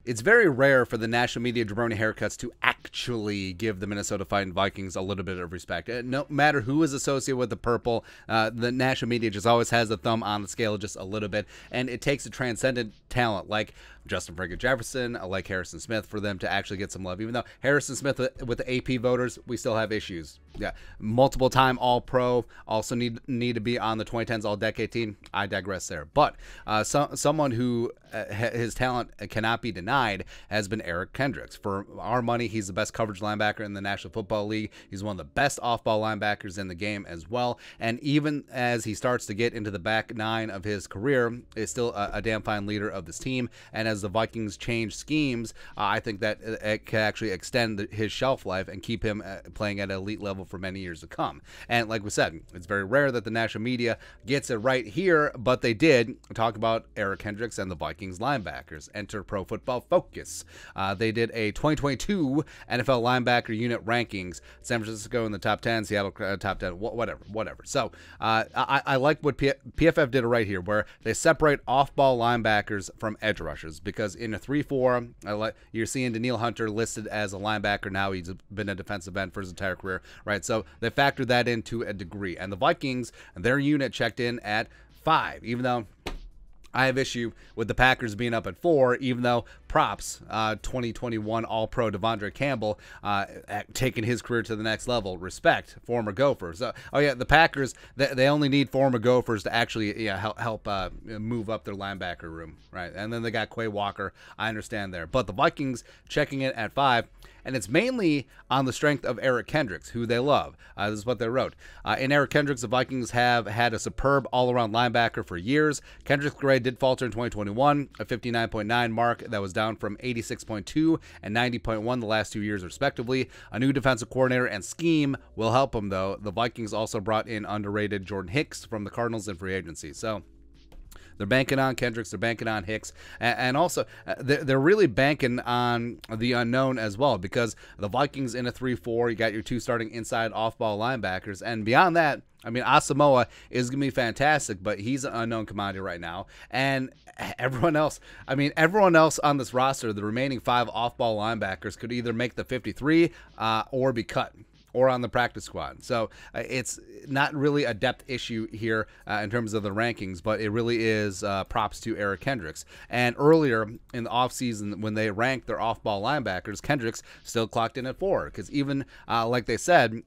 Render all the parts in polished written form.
It's very rare for the National Media Jabroni Haircuts to actually give the Minnesota Vikings a little bit of respect. No matter who is associated with the purple, the national media just always has a thumb on the scale just a little bit, and it takes a transcendent talent like Justin Friggin Jefferson, like Harrison Smith, for them to actually get some love. Even though Harrison Smith with the AP voters, we still have issues. Yeah, multiple time All-Pro, also need to be on the 2010s All-Decade team. I digress there. But someone who his talent cannot be denied has been Eric Kendricks. For our money, he's the best coverage linebacker in the National Football League. He's one of the best off-ball linebackers in the game as well. And even as he starts to get into the back nine of his career, is still a damn fine leader of this team. And as the Vikings change schemes, I think that it can actually extend his shelf life and keep him playing at an elite level for many years to come. And like we said, it's very rare that the national media gets it right here, but they did talk about Eric Kendricks and the Vikings linebackers. Enter Pro Football Focus. They did a 2022 NFL linebacker unit rankings. San Francisco in the top 10, Seattle top 10, whatever. So I like what PFF did right here, where they separate off-ball linebackers from edge rushers, because in a 3-4, you're seeing Danielle Hunter listed as a linebacker now. He's been a defensive end for his entire career, right? So they factor that into a degree. And the Vikings, their unit checked in at 5, even though I have issue with the Packers being up at 4, even though props, 2021 All-Pro Devondre Campbell taking his career to the next level. Respect, former Gopher. So, oh yeah, the Packers, they only need former Gophers to actually help move up their linebacker room, right? And then they got Quay Walker. I understand there. But the Vikings checking it at 5, and it's mainly on the strength of Eric Kendricks, who they love. This is what they wrote. In Eric Kendricks, the Vikings have had a superb all-around linebacker for years. Kendricks' grade did falter in 2021, a 59.9 mark that was down from 86.2 and 90.1 the last 2 years, respectively. A new defensive coordinator and scheme will help him, though. The Vikings also brought in underrated Jordan Hicks from the Cardinals in free agency. So they're banking on Kendricks. They're banking on Hicks. And also, they're really banking on the unknown as well, because the Vikings in a 3-4, you got your 2 starting inside off-ball linebackers. And beyond that, I mean, Asamoah is going to be fantastic, but he's an unknown commodity right now. And everyone else on this roster, the remaining 5 off-ball linebackers, could either make the 53 or be cut, or on the practice squad. So it's not really a depth issue here in terms of the rankings, but it really is props to Eric Kendricks. And earlier in the offseason, when they ranked their off-ball linebackers, Kendricks still clocked in at 4, because even like they said,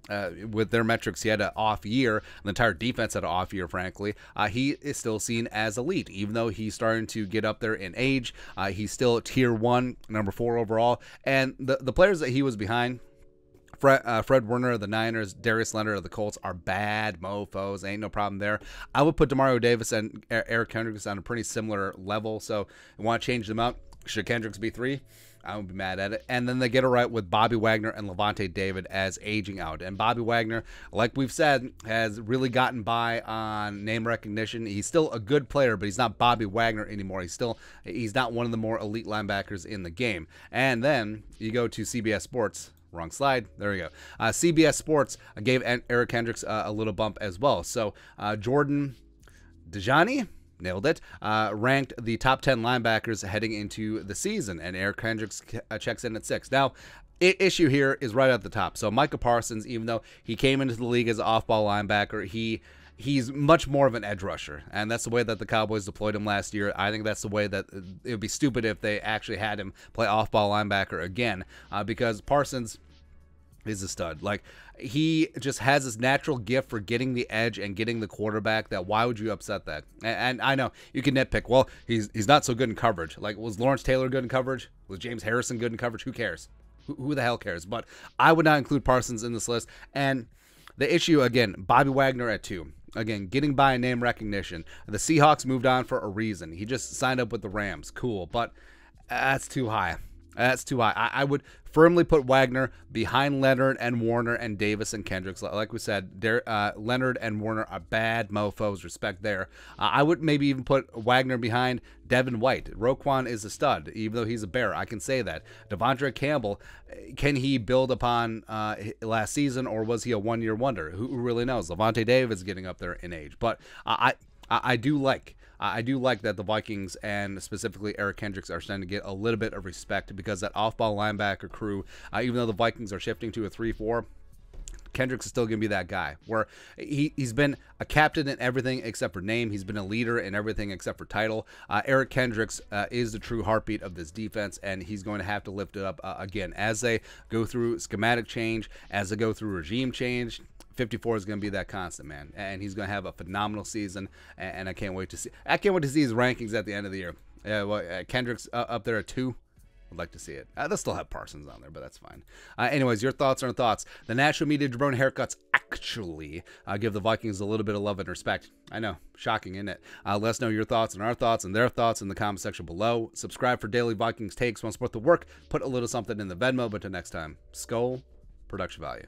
with their metrics, he had an off year. The entire defense had an off year, frankly. He is still seen as elite, even though he's starting to get up there in age. He's still tier 1, number 4 overall. And the players that he was behind, Fred Warner of the Niners, Darius Leonard of the Colts, are bad mofos. Ain't no problem there. I would put Demario Davis and Eric Kendricks on a pretty similar level, so I want to change them out. Should Kendricks be 3? I would be mad at it. And then they get it right with Bobby Wagner and Levante David as aging out. And Bobby Wagner, like we've said, has really gotten by on name recognition. He's still a good player, but he's not Bobby Wagner anymore. He's not one of the more elite linebackers in the game. And then you go to CBS Sports. Wrong slide. There we go. CBS Sports gave Eric Kendricks a little bump as well. So Jordan Dejani, nailed it, ranked the top 10 linebackers heading into the season, and Eric Kendricks checks in at 6. Now, issue here is right at the top. So Micah Parsons, even though he came into the league as an off-ball linebacker, he's much more of an edge rusher, and that's the way that the Cowboys deployed him last year. I think that's the way that it would be stupid if they actually had him play off-ball linebacker again, because Parsons is a stud. Like, he just has this natural gift for getting the edge and getting the quarterback. That why would you upset that? And I know you can nitpick. Well, he's not so good in coverage. Like, was Lawrence Taylor good in coverage? Was James Harrison good in coverage? Who cares? Who the hell cares? But I would not include Parsons in this list. And the issue, again, Bobby Wagner at 2. Again, getting by name recognition. The Seahawks moved on for a reason. He just signed up with the Rams. Cool, but that's too high. That's too high. I would firmly put Wagner behind Leonard and Warner and Davis and Kendricks. Like we said, Leonard and Warner are bad mofos. Respect there. I would maybe even put Wagner behind Devin White. Roquan is a stud, even though he's a bear. I can say that. Devondre Campbell, can he build upon last season, or was he a one-year wonder? Who really knows? Levante David's getting up there in age. But I do like I do like that the Vikings and specifically Eric Kendricks are starting to get a little bit of respect, because that off-ball linebacker crew, even though the Vikings are shifting to a 3-4, Kendricks is still going to be that guy where he's been a captain in everything except for name. He's been a leader in everything except for title. Eric Kendricks is the true heartbeat of this defense, and he's going to have to lift it up again as they go through schematic change, as they go through regime change. 54 is going to be that constant, man, and he's going to have a phenomenal season, and I can't wait to see. I can't wait to see his rankings at the end of the year. Kendricks up there at 2. I'd like to see it. They'll still have Parsons on there, but that's fine. Anyways, your thoughts on thoughts. The National Media Jabroni Haircuts actually give the Vikings a little bit of love and respect. I know, shocking, isn't it? Let us know your thoughts and our thoughts and their thoughts in the comment section below. Subscribe for daily Vikings takes. Want to support the work? Put a little something in the Venmo. But until next time, Skull Production Value.